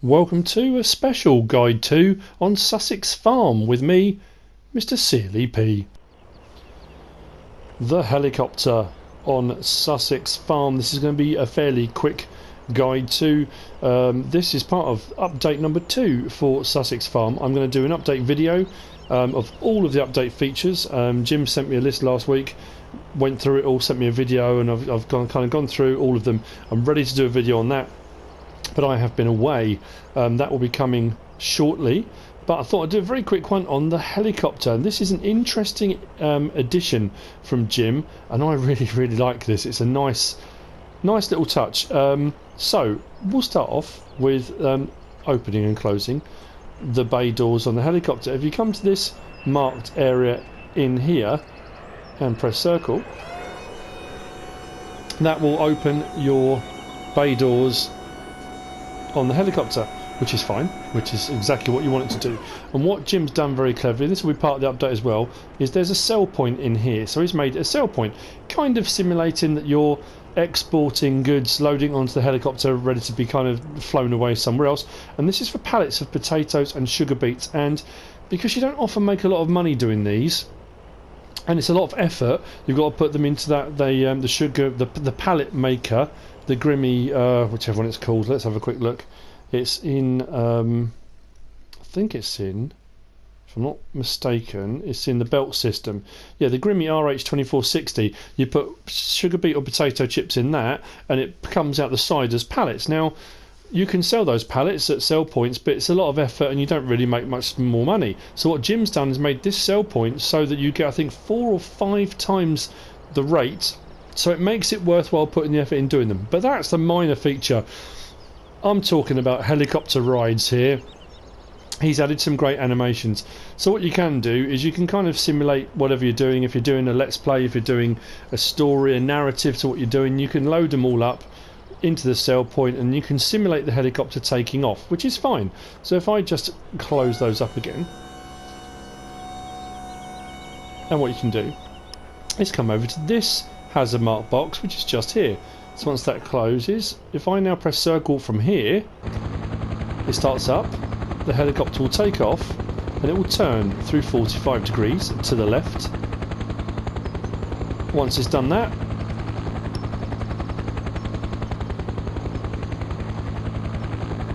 Welcome to a special guide to on Sussex Farm with me, MrSealyp. The helicopter on Sussex Farm. This is going to be a fairly quick guide to. This is part of update number 2 for Sussex Farm. I'm going to do an update video of all of the update features. Jim sent me a list last week, went through it all, sent me a video, and I've gone through all of them. I'm ready to do a video on that, but I have been away. That will be coming shortly, but I thought I'd do a very quick one on the helicopter, and this is an interesting addition from Jim, and I really like this. It's a nice little touch. So we'll start off with opening and closing the bay doors on the helicopter. If you come to this marked area in here and press circle, that will open your bay doors on the helicopter, which is fine, which is exactly what you want it to do. And what Jim's done very cleverly, this will be part of the update as well, is there's a sell point in here. So he's made a sell point, kind of simulating that you're exporting goods, loading onto the helicopter, ready to be kind of flown away somewhere else. And this is for pallets of potatoes and sugar beets. And because you don't often make a lot of money doing these, and it's a lot of effort, you've got to put them into that the pallet maker, the Grimmy, whichever one it's called. Let's have a quick look. It's in, I think it's in, if I'm not mistaken, it's in the belt system. Yeah, the Grimmy RH2460. You put sugar beet or potato chips in that, and it comes out the side as pallets. Now, you can sell those pallets at sell points, but it's a lot of effort and you don't really make much more money. So what Jim's done is made this sell point so that you get, I think, 4 or 5 times the rate. So it makes it worthwhile putting the effort in doing them. But that's the minor feature. I'm talking about helicopter rides here. He's added some great animations. So what you can do is you can kind of simulate whatever you're doing. If you're doing a let's play, if you're doing a story, a narrative to what you're doing, you can load them all up into the sell point and you can simulate the helicopter taking off, which is fine. So if I just close those up again, and what you can do is come over to this hazard mark box, which is just here. So once that closes, if I now press circle from here, it starts up, the helicopter will take off and it will turn through 45 degrees to the left. Once it's done that,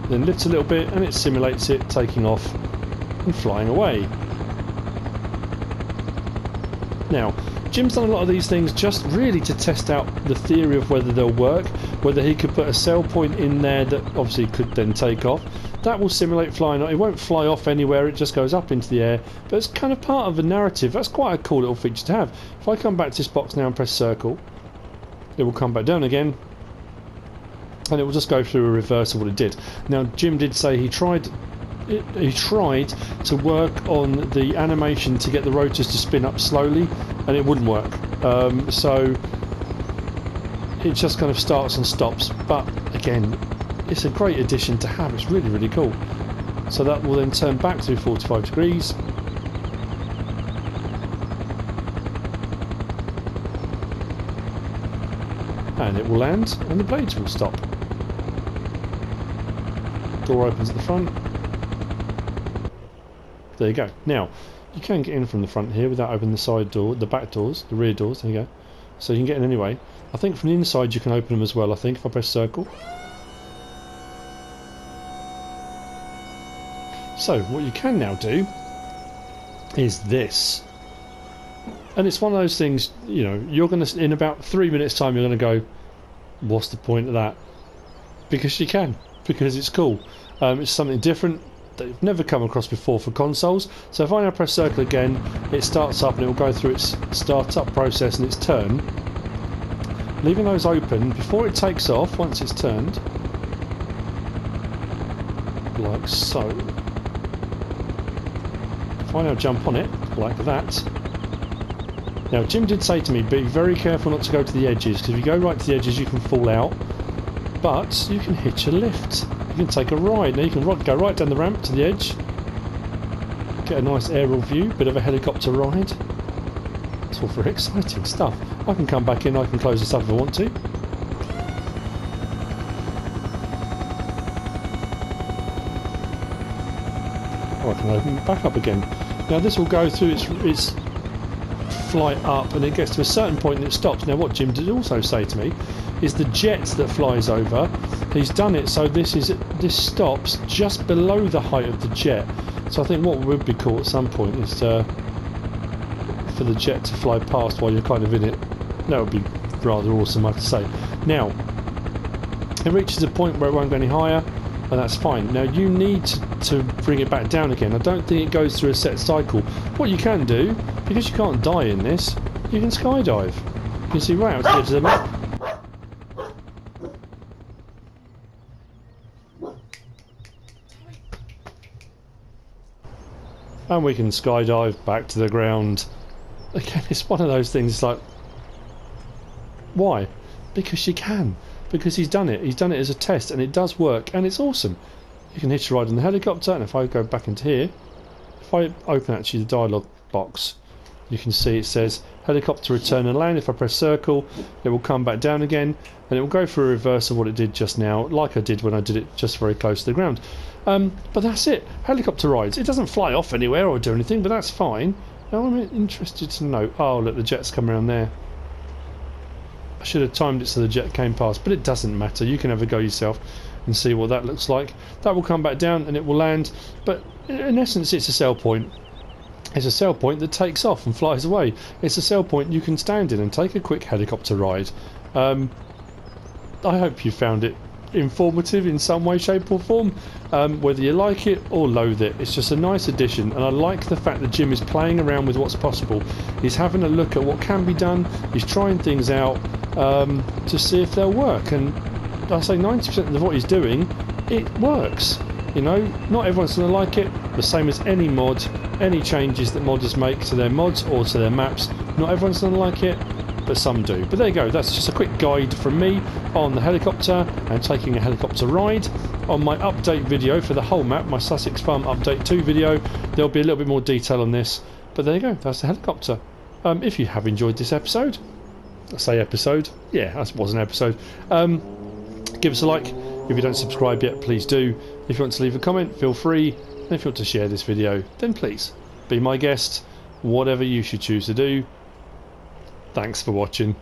then lifts a little bit and it simulates it taking off and flying away. Now, Jim's done a lot of these things just really to test out the theory of whether they'll work, whether he could put a sell point in there that obviously could then take off. That will simulate flying. It won't fly off anywhere, it just goes up into the air, but it's kind of part of a narrative. That's quite a cool little feature to have. If I come back to this box now and press circle, it will come back down again, and it will just go through a reverse of what it did. Now, Jim did say he tried to work on the animation to get the rotors to spin up slowly, and it wouldn't work. So it just kind of starts and stops. But again, it's a great addition to have. It's really cool. So that will then turn back through 45 degrees. And it will land, and the blades will stop. Door opens at the front. There you go. Now, you can get in from the front here without opening the side door, the back doors, the rear doors. There you go. So you can get in anyway. I think from the inside you can open them as well, I think, if I press circle. So, what you can now do is this. And it's one of those things, you know, you're going to, in about 3 minutes time, you're going to go, what's the point of that? Because you can. Because it's cool. It's something different that you've never come across before for consoles. So if I now press circle again, it starts up and it will go through its start-up process and its turn. Leaving those open before it takes off, once it's turned, like so. If I now jump on it, like that. Now, Jim did say to me, be very careful not to go to the edges, because if you go right to the edges you can fall out. But you can hitch a lift. You can take a ride. Now you can go right down the ramp to the edge, get a nice aerial view, bit of a helicopter ride. It's all very exciting stuff. I can come back in, I can close this up if I want to. I can open it back up again. Now this will go through its flight up, and it gets to a certain point and it stops. Now what Jim did also say to me is the jet that flies over, he's done it so this stops just below the height of the jet. So I think what would be cool at some point is for the jet to fly past while you're kind of in it. That would be rather awesome, I have to say. Now it reaches a point where it won't go any higher, and that's fine. Now you need to bring it back down again. I don't think it goes through a set cycle. What you can do, because you can't die in this, you can skydive. You can see right out to the edge of the map. And we can skydive back to the ground. Again, it's one of those things, it's like, why? Because you can. Because he's done it. He's done it as a test, and it does work, and it's awesome. You can hitch a ride in the helicopter, and if I go back into here, if I open actually the dialogue box, you can see it says helicopter return and land. If I press circle, it will come back down again, and it will go for a reverse of what it did just now, like I did when I did it just very close to the ground. But that's it. Helicopter rides. It doesn't fly off anywhere or do anything, but that's fine. Now I'm interested to know. Oh, look, the jet's come around there. I should have timed it so the jet came past, but it doesn't matter. You can have a go yourself and see what that looks like. That will come back down and it will land, but in essence it's a sail point. It's a sail point that takes off and flies away. It's a sail point you can stand in and take a quick helicopter ride. I hope you found it informative in some way, shape or form. Whether you like it or loathe it, it's just a nice addition, and I like the fact that Jim is playing around with what's possible. He's having a look at what can be done, he's trying things out to see if they'll work, and I say 90% of what he's doing, it works. You know, not everyone's going to like it, the same as any mod, any changes that modders make to their mods or to their maps, not everyone's going to like it, but some do. But there you go, that's just a quick guide from me on the helicopter and taking a helicopter ride. On my update video for the whole map, my Sussex Farm Update 2 video, there'll be a little bit more detail on this, but there you go, that's the helicopter. If you have enjoyed this episode, I say episode, yeah, that was an episode, give us a like. If you don't subscribe yet, please do. If you want to leave a comment, feel free. And if you want to share this video, then please be my guest. Whatever you should choose to do. Thanks for watching.